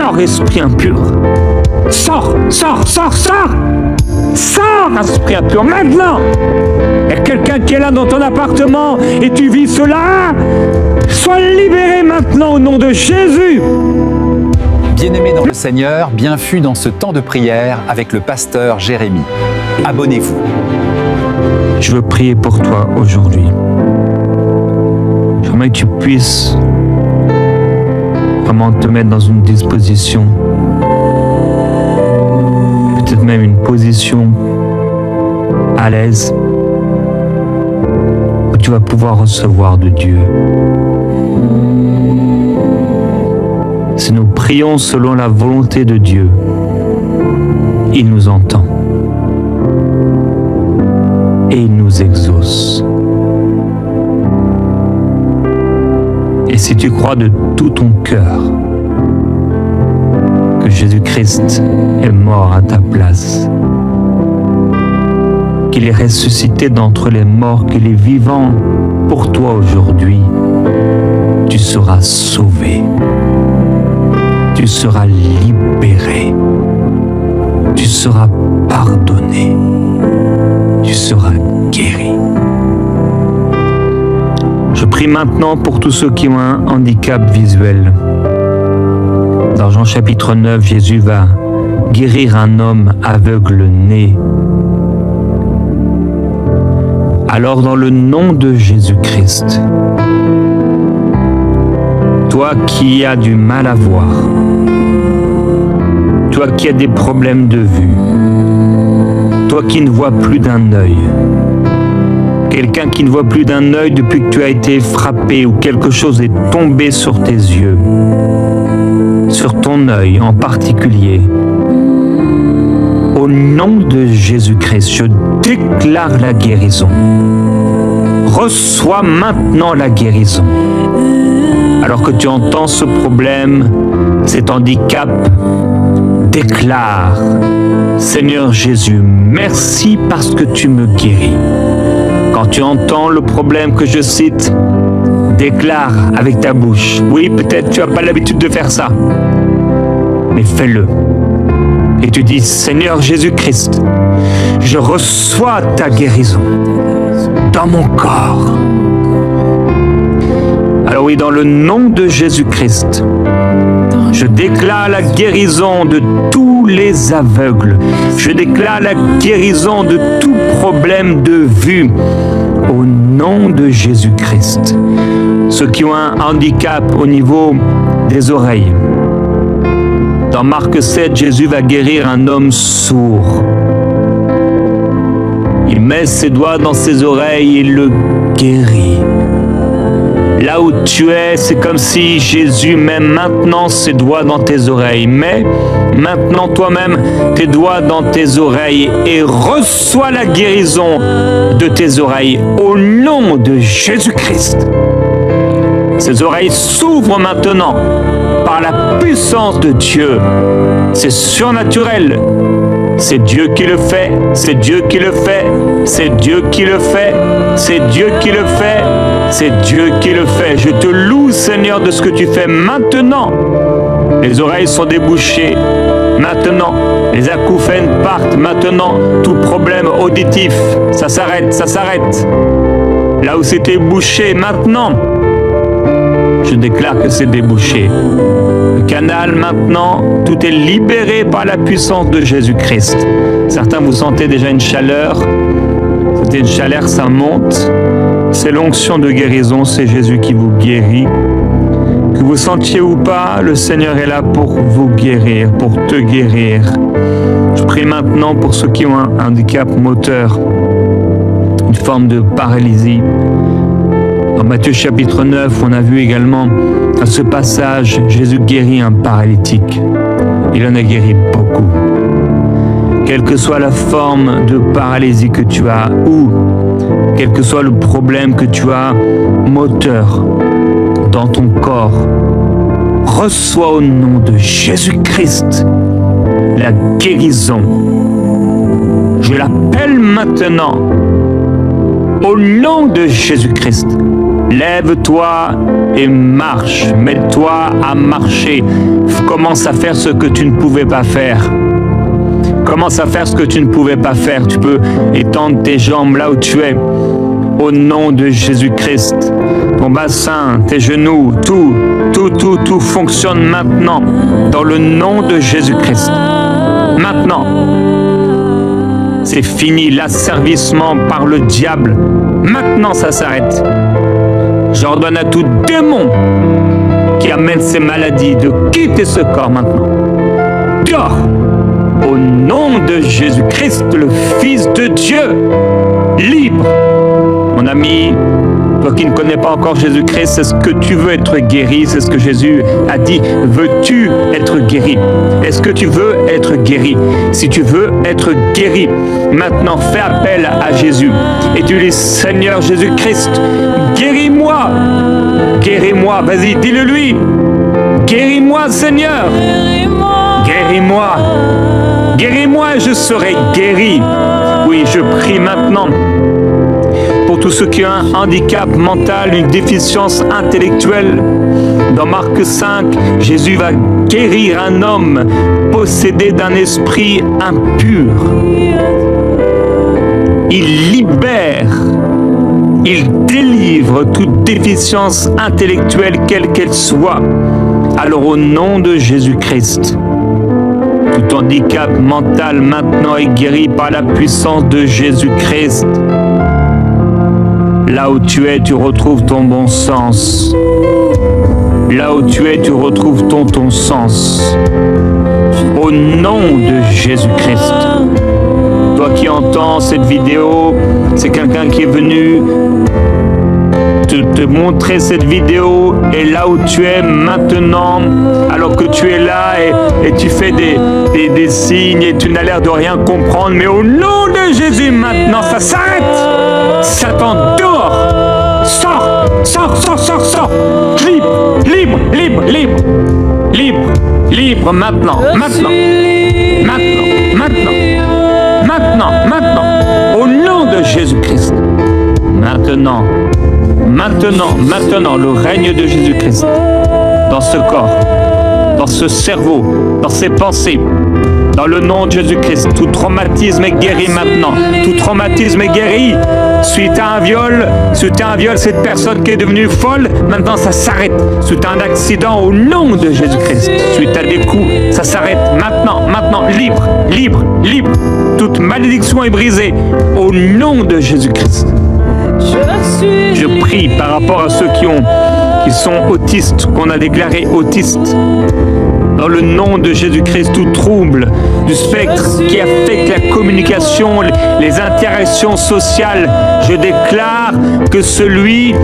Sors, esprit impur. Sors, sors, sors, sors. Sors, esprit impur, maintenant. Il y a quelqu'un qui est là dans ton appartement et tu vis cela. Sois libéré maintenant au nom de Jésus. Bien-aimés dans le Seigneur, bienvenue dans ce temps de prière avec le pasteur Jérémy. Abonnez-vous. Je veux prier pour toi aujourd'hui. J'aimerais que tu puisses vraiment te mettre dans une disposition, peut-être même une position à l'aise, où tu vas pouvoir recevoir de Dieu. Si nous prions selon la volonté de Dieu, il nous entend et il nous exauce. Et si tu crois de tout ton cœur que Jésus-Christ est mort à ta place, qu'il est ressuscité d'entre les morts, qu'il est vivant pour toi aujourd'hui, tu seras sauvé. Tu seras libéré. Tu seras pardonné. Tu seras guéri. Je prie maintenant pour tous ceux qui ont un handicap visuel. Dans Jean chapitre 9, Jésus va guérir un homme aveugle-né. Alors dans le nom de Jésus-Christ, toi qui as du mal à voir, toi qui as des problèmes de vue, toi qui ne vois plus d'un œil, quelqu'un qui ne voit plus d'un œil depuis que tu as été frappé ou quelque chose est tombé sur tes yeux, sur ton œil en particulier, au nom de Jésus-Christ, je déclare la guérison. Reçois maintenant la guérison. Alors que tu entends ce problème, cet handicap, déclare, Seigneur Jésus, merci parce que tu me guéris. Quand tu entends le problème que je cite, déclare avec ta bouche. Oui, peut-être tu n'as pas l'habitude de faire ça, mais fais-le. Et tu dis, Seigneur Jésus-Christ, je reçois ta guérison dans mon corps. Alors oui, dans le nom de Jésus-Christ, je déclare la guérison de tous les aveugles. Je déclare la guérison de tout problème de vue. Au nom de Jésus-Christ. Ceux qui ont un handicap au niveau des oreilles. Dans Marc 7, Jésus va guérir un homme sourd. Il met ses doigts dans ses oreilles et le guérit. Là où tu es, c'est comme si Jésus met maintenant ses doigts dans tes oreilles. Mets maintenant toi-même tes doigts dans tes oreilles et reçois la guérison de tes oreilles au nom de Jésus-Christ. Ces oreilles s'ouvrent maintenant par la puissance de Dieu. C'est surnaturel. C'est Dieu qui le fait, c'est Dieu qui le fait, c'est Dieu qui le fait, c'est Dieu qui le fait, c'est Dieu qui le fait. Je te loue, Seigneur, de ce que tu fais maintenant. Les oreilles sont débouchées maintenant, les acouphènes partent maintenant, tout problème auditif, ça s'arrête, ça s'arrête. Là où c'était bouché, maintenant, je déclare que c'est débouché. Le canal, maintenant, tout est libéré par la puissance de Jésus-Christ. Certains, vous sentez déjà une chaleur. C'était une chaleur, ça monte. C'est l'onction de guérison, c'est Jésus qui vous guérit. Que vous sentiez ou pas, le Seigneur est là pour vous guérir, pour te guérir. Je prie maintenant pour ceux qui ont un handicap moteur, une forme de paralysie. Dans Matthieu chapitre 9, on a vu également à ce passage, Jésus guérit un paralytique. Il en a guéri beaucoup. Quelle que soit la forme de paralysie que tu as, ou quel que soit le problème que tu as moteur dans ton corps, reçois au nom de Jésus-Christ la guérison. Je l'appelle maintenant au nom de Jésus-Christ. Lève-toi et marche. Mets-toi à marcher. Commence à faire ce que tu ne pouvais pas faire. Commence à faire ce que tu ne pouvais pas faire. Tu peux étendre tes jambes là où tu es. Au nom de Jésus-Christ. Ton bassin, tes genoux, tout fonctionne maintenant. Dans le nom de Jésus-Christ. Maintenant. C'est fini l'asservissement par le diable. Maintenant, ça s'arrête. J'ordonne à tout démon qui amène ces maladies de quitter ce corps maintenant. Dehors. Au nom de Jésus-Christ, le Fils de Dieu, libre. Mon ami, toi qui ne connais pas encore Jésus-Christ, est-ce que tu veux être guéri? C'est ce que Jésus a dit. Veux-tu être guéri? Est-ce que tu veux être guéri? Si tu veux être guéri, maintenant fais appel à Jésus. Et tu dis, Seigneur Jésus-Christ, guéris-moi. Guéris-moi. Vas-y, dis-le lui. Guéris-moi, Seigneur. Guéris-moi. Guéris-moi et je serai guéri. Oui, je prie maintenant pour tous ceux qui ont un handicap mental, une déficience intellectuelle. Dans Marc 5, Jésus va guérir un homme possédé d'un esprit impur. Il libère, il délivre toute déficience intellectuelle, quelle qu'elle soit. Alors au nom de Jésus-Christ, tout handicap mental maintenant est guéri par la puissance de Jésus-Christ. Là où tu es, tu retrouves ton bon sens. Là où tu es, tu retrouves ton sens. Au nom de Jésus-Christ. Toi qui entends cette vidéo, c'est quelqu'un qui est venu te montrer cette vidéo, et là où tu es maintenant, alors que tu es là et tu fais des signes et tu n'as l'air de rien comprendre, mais au nom de Jésus maintenant, ça s'arrête. Satan, dehors. Sors, sors, sors, sors, sors. Libre, libre, libre, libre. Libre, libre maintenant, maintenant. Maintenant, maintenant. Maintenant, maintenant. Au nom de Jésus-Christ. Maintenant. Maintenant, le règne de Jésus-Christ dans ce corps, dans ce cerveau, dans ses pensées, dans le nom de Jésus-Christ. Tout traumatisme est guéri maintenant. Tout traumatisme est guéri. Suite à un viol, cette personne qui est devenue folle, maintenant ça s'arrête. Suite à un accident, au nom de Jésus-Christ. Suite à des coups, ça s'arrête maintenant, libre, libre, libre. Toute malédiction est brisée au nom de Jésus-Christ. Je prie par rapport à ceux qui sont autistes, qu'on a déclarés autistes. Dans le nom de Jésus-Christ, tout trouble du spectre qui affecte la communication, les interactions sociales, je déclare que celui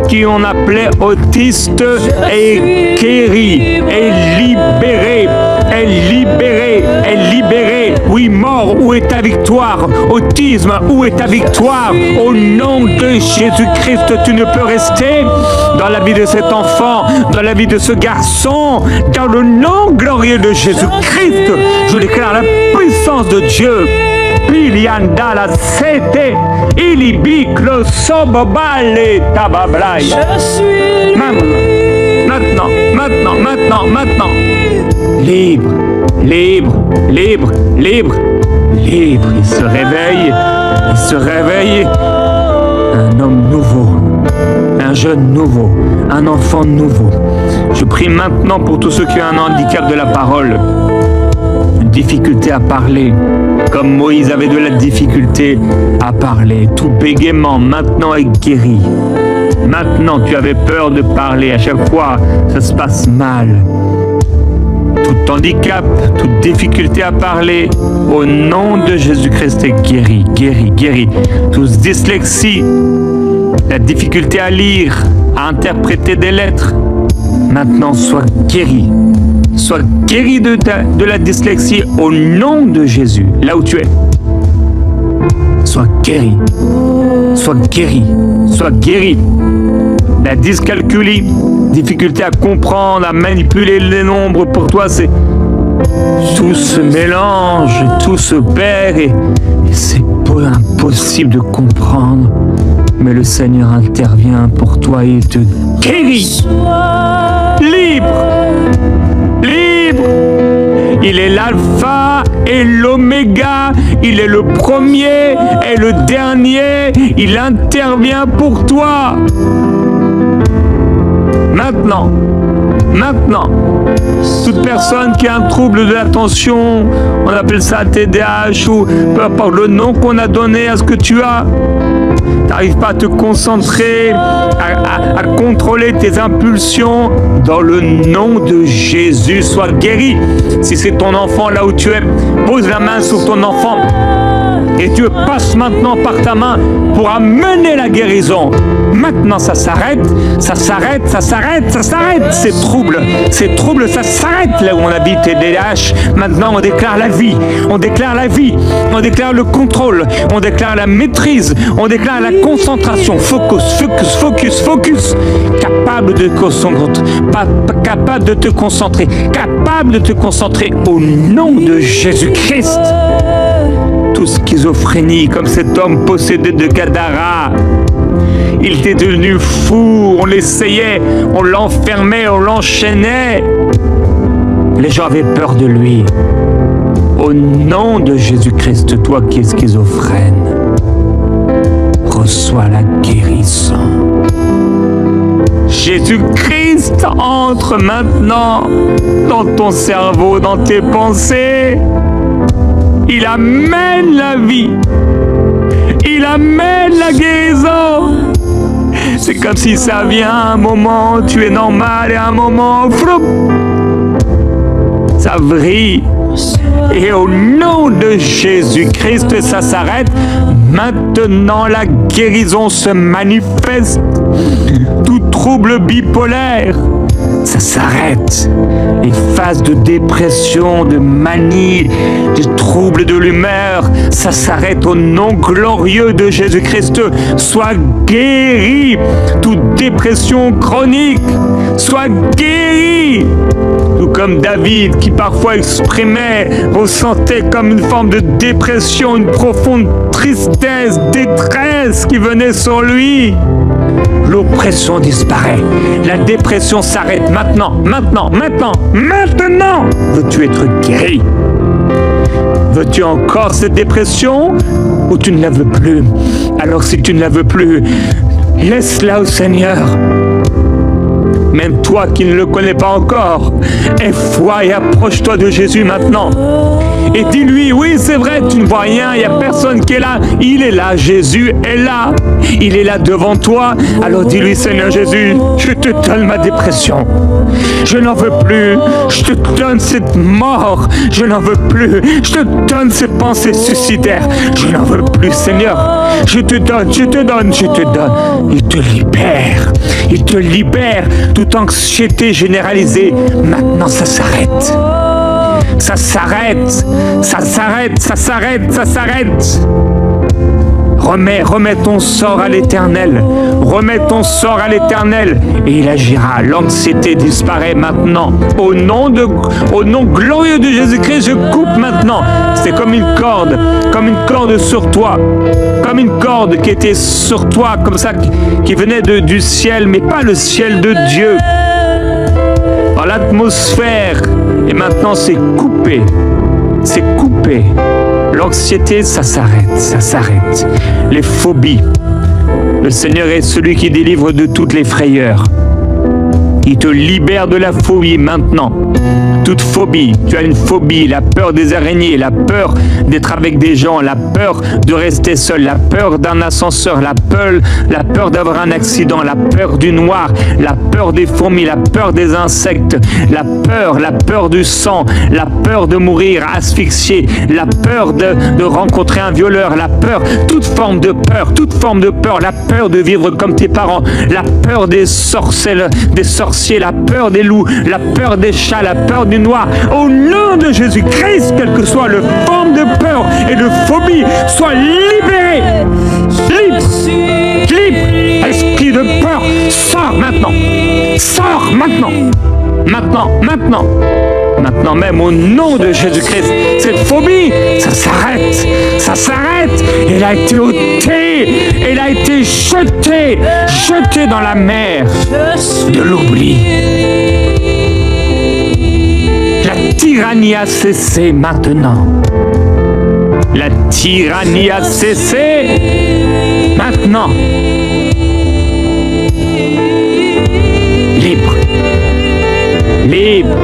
qui on appelait autiste est guéri, est libéré, est libéré, est libéré. Oui, mort, où est ta victoire? Autisme, où est ta victoire? Au nom de Jésus-Christ, tu ne peux rester dans la vie de cet enfant, dans la vie de ce garçon, dans le nom glorieux de Jésus-Christ. Je déclare la puissance de Dieu. Pilianda la sete, ilibiclo sobobale tabablai. Maintenant. Libre, libre, libre, libre, libre. Il se réveille. Un homme nouveau, un jeune nouveau, un enfant nouveau. Je prie maintenant pour tous ceux qui ont un handicap de la parole, une difficulté à parler, comme Moïse avait de la difficulté à parler. Tout bégaiement maintenant est guéri. Maintenant, tu avais peur de parler. À chaque fois, ça se passe mal. Tout handicap, toute difficulté à parler, au nom de Jésus-Christ est guéri, guéri, guéri. Toute dyslexie, la difficulté à lire, à interpréter des lettres, maintenant sois guéri. Sois guéri de la dyslexie au nom de Jésus, là où tu es. Sois guéri, sois guéri, sois guéri. La dyscalculie, difficulté à comprendre, à manipuler les nombres, pour toi c'est tout se mélange, tout se perd et c'est impossible de comprendre. Mais le Seigneur intervient pour toi et te guérit. Libre. Libre. Il est l'alpha et l'oméga. Il est le premier et le dernier. Il intervient pour toi. Maintenant, toute personne qui a un trouble de l'attention, on appelle ça TDAH ou peu importe le nom qu'on a donné à ce que tu as, t'arrives pas à te concentrer, à contrôler tes impulsions, dans le nom de Jésus, sois guéri. Si c'est ton enfant là où tu es, pose la main sur ton enfant et Dieu passe maintenant par ta main pour amener la guérison. Maintenant, ça s'arrête, ça s'arrête, ça s'arrête, ça s'arrête. Ces troubles, ça s'arrête là où on habite TDAH. Maintenant, on déclare la vie, on déclare la vie, on déclare le contrôle, on déclare la maîtrise, on déclare la concentration. Focus, focus, focus, focus. Capable de te concentrer, capable de te concentrer au nom de Jésus-Christ. Toute schizophrénie, comme cet homme possédé de Gadara. Il était devenu fou, on l'essayait, on l'enfermait, on l'enchaînait. Les gens avaient peur de lui. Au nom de Jésus-Christ, toi qui es schizophrène, reçois la guérison. Jésus-Christ entre maintenant dans ton cerveau, dans tes pensées. Il amène la vie. Il amène la guérison. C'est comme si ça vient un moment, tu es normal, et un moment, floup, ça vrille. Et au nom de Jésus-Christ, ça s'arrête. Maintenant, la guérison se manifeste. Tout trouble bipolaire, ça s'arrête. Les phases de dépression, de manie, des troubles de l'humeur, ça s'arrête au nom glorieux de Jésus-Christ. Sois guéri. Toute dépression chronique, sois guéri. Tout comme David qui parfois ressentait comme une forme de dépression, une profonde tristesse, détresse qui venait sur lui. L'oppression disparaît. La dépression s'arrête maintenant. Veux-tu être guéri? Veux-tu encore cette dépression ou tu ne la veux plus? Alors si tu ne la veux plus, laisse-la au Seigneur. Même toi qui ne le connais pas encore, aie foi et approche-toi de Jésus maintenant. Et dis-lui, oui c'est vrai, tu ne vois rien, il n'y a personne qui est là. Il est là, Jésus est là. Il est là devant toi. Alors dis-lui, Seigneur Jésus, je te donne ma dépression. Je n'en veux plus. Je te donne cette mort. Je n'en veux plus. Je te donne ces pensées suicidaires. Je n'en veux plus, Seigneur. Je te donne. Il te libère. Il te libère. Toute anxiété généralisée. Maintenant, ça s'arrête. Ça s'arrête. Remets ton sort à l'Éternel. Remets ton sort à l'Éternel et il agira. L'anxiété disparaît maintenant. Au nom glorieux de Jésus-Christ, je coupe maintenant. C'est comme une corde sur toi. Comme une corde qui était sur toi, comme ça, qui venait du ciel, mais pas le ciel de Dieu. Dans l'atmosphère. Et maintenant, c'est coupé. C'est coupé. L'anxiété, ça s'arrête. Les phobies. Le Seigneur est celui qui délivre de toutes les frayeurs. Il te libère de la phobie maintenant. Toute phobie, tu as une phobie, la peur des araignées, la peur d'être avec des gens, la peur de rester seul, la peur d'un ascenseur, la peur d'avoir un accident, la peur du noir, la peur des fourmis, la peur des insectes, la peur du sang, la peur de mourir asphyxié, la peur de rencontrer un violeur, la peur, toute forme de peur, la peur de vivre comme tes parents, la peur des sorciers, la peur des loups, la peur des chats, la peur du noir. Au nom de Jésus-Christ, quelle que soit la forme de peur et de phobie, sois libéré. Libre. Esprit de peur, sors maintenant. Maintenant même, au nom de Jésus-Christ, cette phobie, ça s'arrête. Ça s'arrête. Elle a été ôtée. Elle a été jetée dans la mer de l'oubli. La tyrannie a cessé maintenant. La tyrannie a cessé maintenant. Libre. Libre.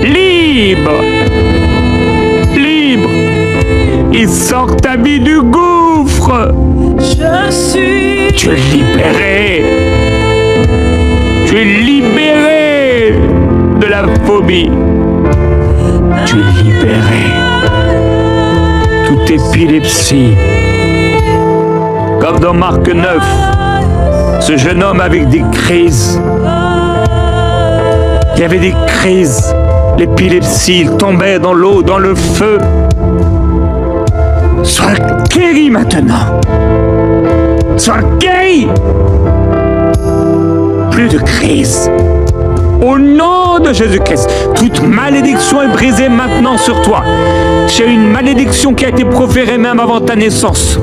Libre. Libre. Il sort ta vie du gouffre. Tu es libéré. Tu es libéré de la phobie. Tu es libéré. Toute épilepsie. Comme dans Marc 9, ce jeune homme avec des crises. Il y avait des crises. L'épilepsie, il tombait dans l'eau, dans le feu. Sois guéri maintenant. Sois guéri. Plus de crise. Au nom de Jésus-Christ, toute malédiction est brisée maintenant sur toi. J'ai une malédiction qui a été proférée même avant ta naissance.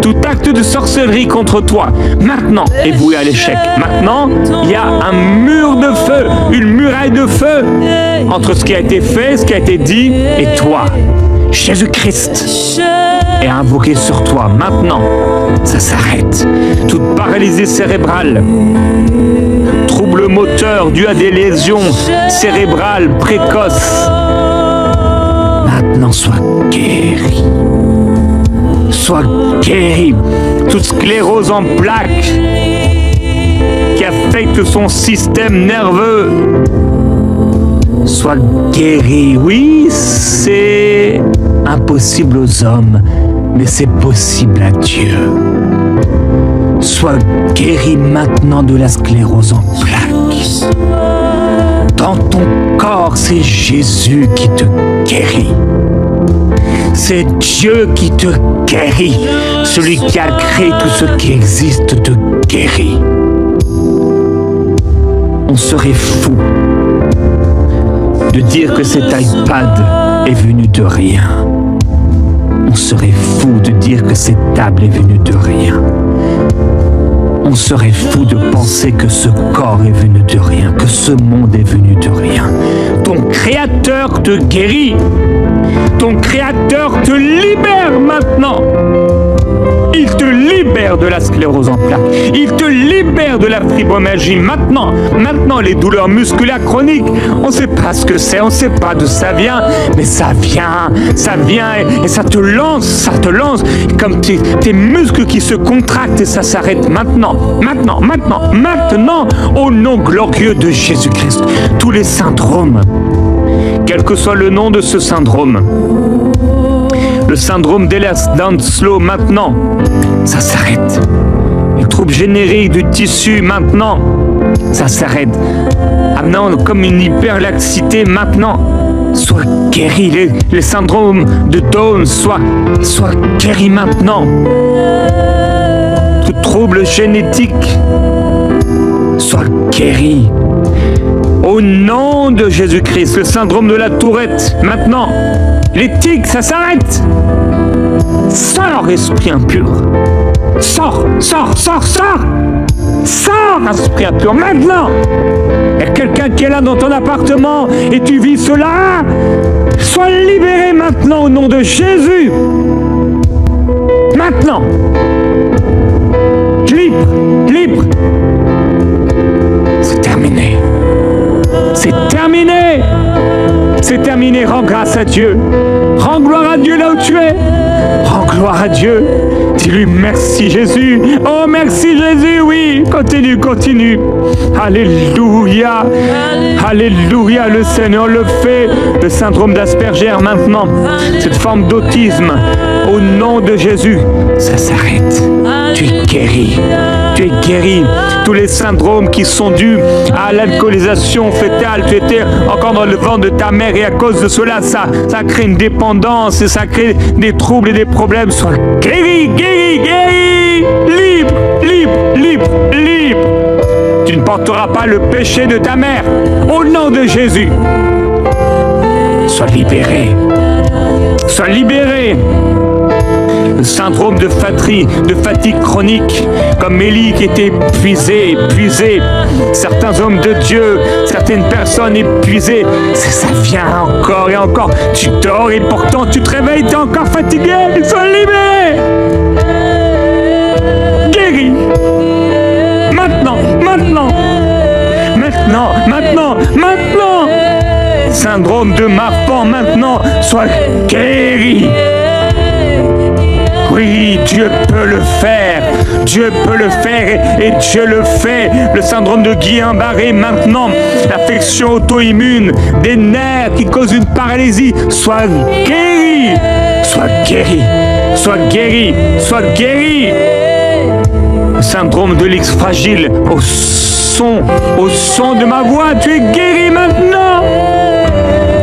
Tout acte de sorcellerie contre toi, maintenant, est voué à l'échec. Maintenant, il y a un mur de feu, une muraille de feu entre ce qui a été fait, ce qui a été dit et toi. Jésus-Christ est invoqué sur toi. Maintenant, ça s'arrête. Toute paralysie cérébrale, trouble moteur dû à des lésions cérébrales précoces. Maintenant, sois guéri. Sois guéri. Toute sclérose en plaques qui affecte son système nerveux. Sois guéri. Oui, c'est impossible aux hommes, mais c'est possible à Dieu. Sois guéri maintenant de la sclérose en plaques. Dans ton corps, c'est Jésus qui te guérit. C'est Dieu qui te guérit. Celui qui a créé tout ce qui existe te guérit. On serait fou de dire que cet iPad est venu de rien. On serait fou de dire que cette table est venue de rien. On serait fou de penser que ce corps est venu de rien, que ce monde est venu de rien. Ton Créateur te guérit. Ton Créateur te libère maintenant. Il te libère de la sclérose en plaques. Il te libère de la fibromyalgie. Maintenant, les douleurs musculaires chroniques, on ne sait pas ce que c'est, on ne sait pas d'où ça vient, mais ça vient et ça te lance, comme tes muscles qui se contractent et ça s'arrête maintenant, au nom glorieux de Jésus-Christ. Tous les syndromes, quel que soit le nom de ce syndrome, le syndrome d'Ehlers-Danlos maintenant, ça s'arrête. Les troubles génériques du tissu maintenant, ça s'arrête. Maintenant, comme une hyperlaxité maintenant, sois guéri. Les syndromes de Down, sois guéri maintenant. Tout trouble génétique, sois guéri. Au nom de Jésus-Christ, le syndrome de la Tourette, maintenant, les tics, ça s'arrête. Sors, esprit impur. Sors, esprit impur, maintenant. Il y a quelqu'un qui est là dans ton appartement et tu vis cela. Sois libéré maintenant au nom de Jésus. Maintenant. Libre. C'est terminé. C'est terminé. Rends grâce à Dieu. Rends gloire à Dieu là où tu es. Rends gloire à Dieu. Dis-lui merci Jésus. Oh merci Jésus, oui. Continue. Alléluia. Le Seigneur le fait. Le syndrome d'Asperger maintenant. Cette forme d'autisme. Au nom de Jésus. Ça s'arrête. Tu es guéri. Tous les syndromes qui sont dus à l'alcoolisation fétale, tu étais encore dans le ventre de ta mère et à cause de cela, ça crée une dépendance et ça crée des troubles et des problèmes. Sois guéri, libre. Tu Tu ne porteras pas le péché de ta mère. Au nom de Jésus. Sois libéré. Sois libéré. Le syndrome de fatigue chronique, comme Élie qui était épuisé. Certains hommes de Dieu, certaines personnes épuisées, ça vient encore et encore. Tu dors et pourtant tu te réveilles, tu es encore fatigué. Sois libéré. Guéri. Maintenant. Syndrome de Marfan, maintenant, sois guéri. Oui, Dieu peut le faire. Dieu peut le faire et Dieu le fait. Le syndrome de Guillain-Barré maintenant, l'affection auto-immune, des nerfs qui causent une paralysie, sois guéri. Sois guéri. Sois guéri. Sois guéri. Le syndrome de l'X fragile, au son de ma voix, tu es guéri maintenant.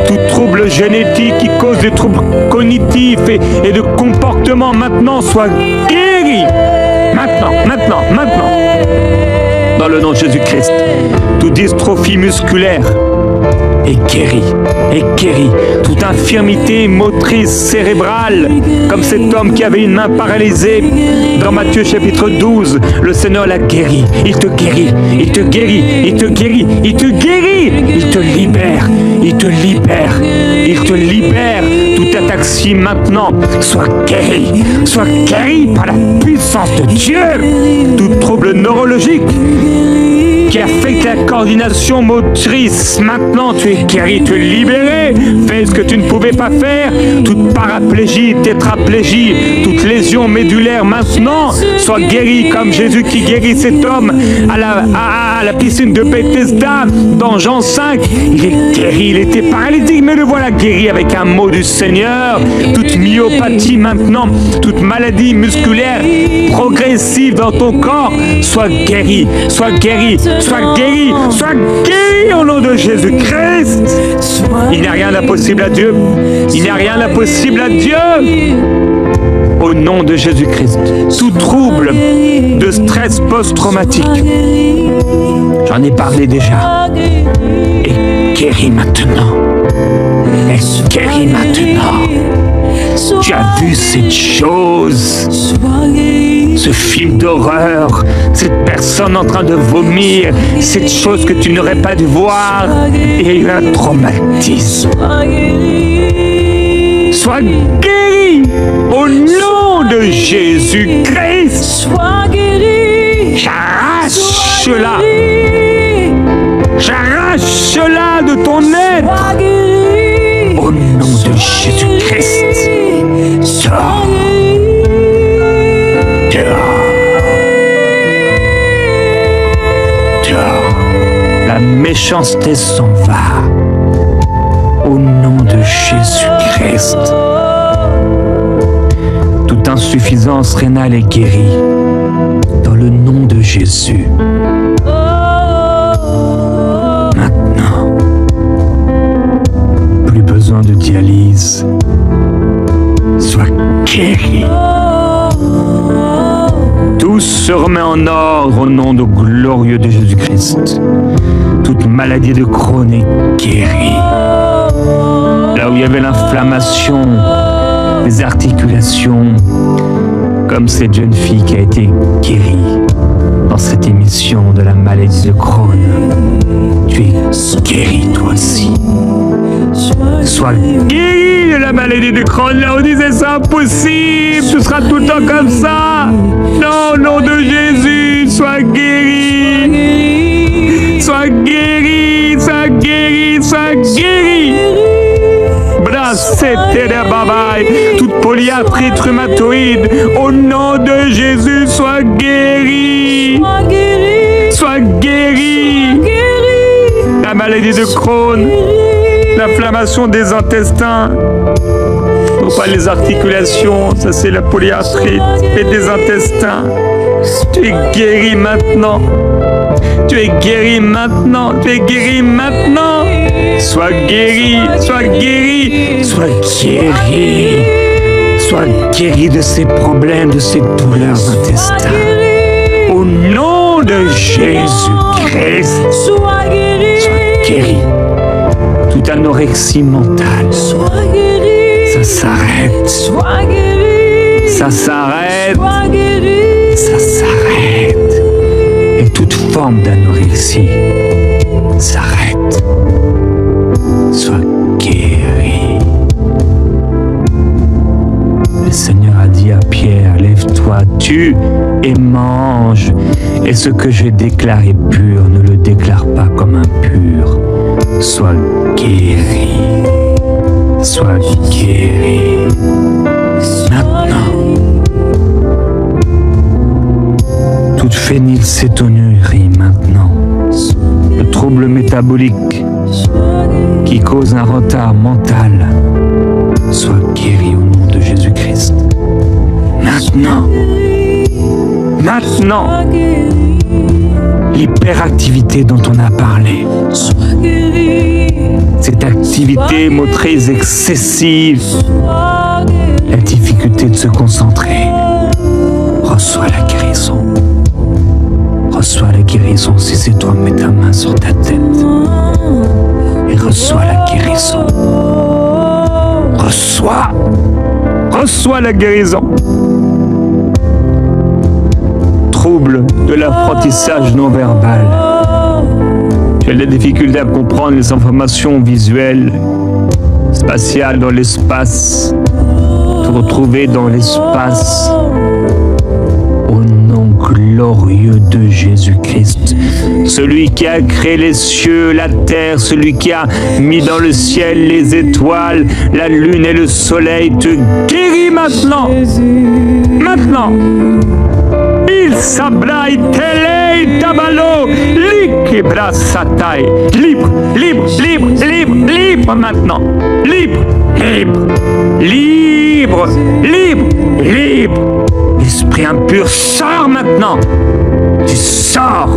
Tout trouble génétique qui cause des troubles cognitifs et de comportement maintenant soit guéri. Maintenant. Dans le nom de Jésus-Christ, toute dystrophie musculaire est guérie. Toute infirmité motrice cérébrale, comme cet homme qui avait une main paralysée, dans Matthieu chapitre 12, le Seigneur l'a guéri. Il te guérit. Il te libère. Toute ataxie maintenant, sois guéri par la puissance de Dieu. Tout trouble neurologique qui affecte la coordination motrice, maintenant tu es guéri, tu es libéré. Fais ce que tu ne pouvais pas faire. Toute paraplégie, tétraplégie, toute lésion médulaire maintenant, sois guéri comme Jésus qui guérit cet homme à la piscine de Bethesda dans Jean 5. Il est guéri, il était paralytique, mais le voilà guéri avec un mot du Seigneur. Toute myopathie maintenant, toute maladie musculaire progressive dans ton corps, sois guéri au nom de Jésus-Christ. Il n'y a rien d'impossible à Dieu. Au nom de Jésus-Christ. Tout trouble de stress post-traumatique, j'en ai parlé déjà, est guéri maintenant. Tu as vu cette chose, ce film d'horreur, cette personne en train de vomir, cette chose que tu n'aurais pas dû voir, et un traumatisme. Sois guéri au nom de Jésus-Christ. J'arrache-la de ton être. Au nom de Jésus-Christ. Dehors. La méchanceté s'en va. Au nom de Jésus-Christ. Toute insuffisance rénale est guérie. Dans le nom de Jésus. Maintenant. Plus besoin de dialyse. Sois guéri. Tout se remet en ordre au nom de glorieux de Jésus-Christ. Toute maladie de Crohn est guérie. Là où il y avait l'inflammation des articulations, comme cette jeune fille qui a été guérie dans cette émission de la maladie de Crohn. Tu es guéri toi aussi. Sois guéri de la maladie de Crohn. Là on disait c'est impossible, tu seras tout le temps comme ça. Non, au nom de Jésus, sois guéri. Sois guéri. Toute polyarthrite rhumatoïde, au nom de Jésus, sois guéri. Sois guéri. La maladie de Crohn, l'inflammation des intestins, non pas les articulations, ça c'est la polyarthrite, et des intestins. Tu es guéri maintenant. Guéri maintenant. Sois guéri de ces problèmes, de ces douleurs d'intestin. Au nom de de Jésus-Christ, sois guéri. Toute anorexie mentale, ça s'arrête. Ça s'arrête. Ça s'arrête. Et toute forme d'anorexie s'arrête. Sois guéri. Le Seigneur a dit à Pierre, lève-toi, tue et mange. Et ce que j'ai déclaré pur, ne le déclare pas comme impur. Sois guéri. Sois guéri. Maintenant. Toute phénylcétonurie maintenant. Le trouble métabolique qui cause un retard mental. Sois guéri au nom de Jésus-Christ. Maintenant. Maintenant. L'hyperactivité dont on a parlé. Cette activité motrice excessive. La difficulté de se concentrer. Reçois la guérison. Reçois la guérison. Si c'est toi, mets ta main sur ta tête. Et reçois la guérison. Reçois la guérison. Trouble de l'apprentissage non verbal. Tu as des difficultés à comprendre les informations visuelles, spatiales dans l'espace, te retrouver dans l'espace. Au nom glorieux de Jésus-Christ, celui qui a créé les cieux, la terre, celui qui a mis dans le ciel les étoiles, la lune et le soleil, te guérit maintenant. Maintenant. Il sabrai telei tabalo, likibra satai. Libre, libre, libre, libre, libre maintenant. Libre, libre, libre, libre, libre. L'esprit impur sort maintenant. Tu sors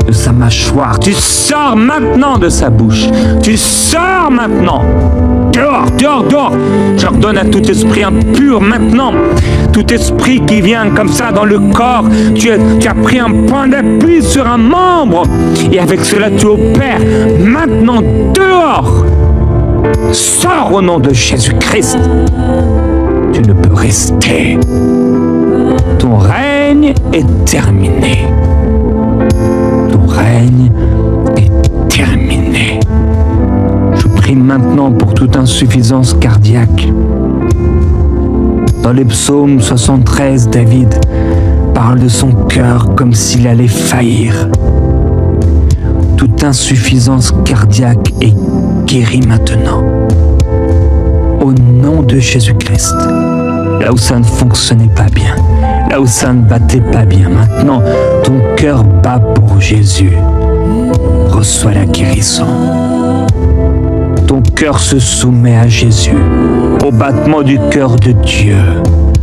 de sa mâchoire. Tu sors maintenant de sa bouche. Tu sors maintenant. Dehors, dehors, dehors. J'ordonne à tout esprit impur maintenant. Tout esprit qui vient comme ça dans le corps. Tu as pris un point d'appui sur un membre. Et avec cela, tu opères maintenant dehors. Sors au nom de Jésus-Christ. Tu ne peux rester. Ton règne est terminé. Ton règne est terminé. Je prie maintenant pour toute insuffisance cardiaque. Dans les psaumes 73, David parle de son cœur comme s'il allait faillir. Toute insuffisance cardiaque est guérie maintenant. Au nom de Jésus-Christ. Là où ça ne fonctionnait pas bien, là où ça ne battait pas bien, maintenant ton cœur bat pour Jésus. Reçois la guérison. Ton cœur se soumet à Jésus, au battement du cœur de Dieu,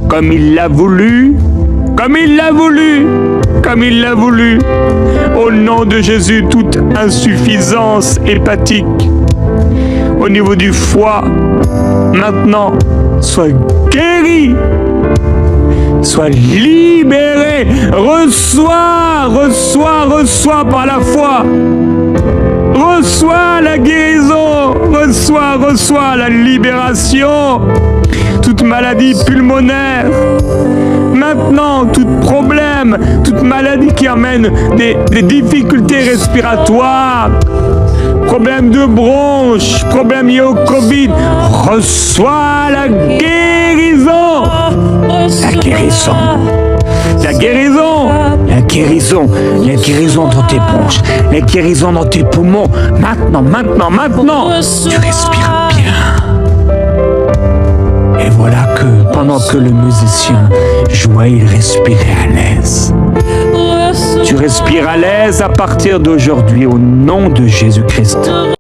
comme il l'a voulu, comme il l'a voulu, comme il l'a voulu. Au nom de Jésus, toute insuffisance hépatique au niveau du foie, maintenant, sois guéri, sois libéré, reçois par la foi, reçois la guérison, reçois la libération, toute maladie pulmonaire, maintenant, tout problème, toute maladie qui amène des difficultés respiratoires, problème de bronche, problème lié au Covid, reçois la guérison. La guérison. La guérison. La guérison. La guérison dans tes bronches. La guérison dans tes poumons. Maintenant. Tu respires bien. Et voilà que pendant que le musicien jouait, il respirait à l'aise. Tu respires à l'aise à partir d'aujourd'hui au nom de Jésus-Christ.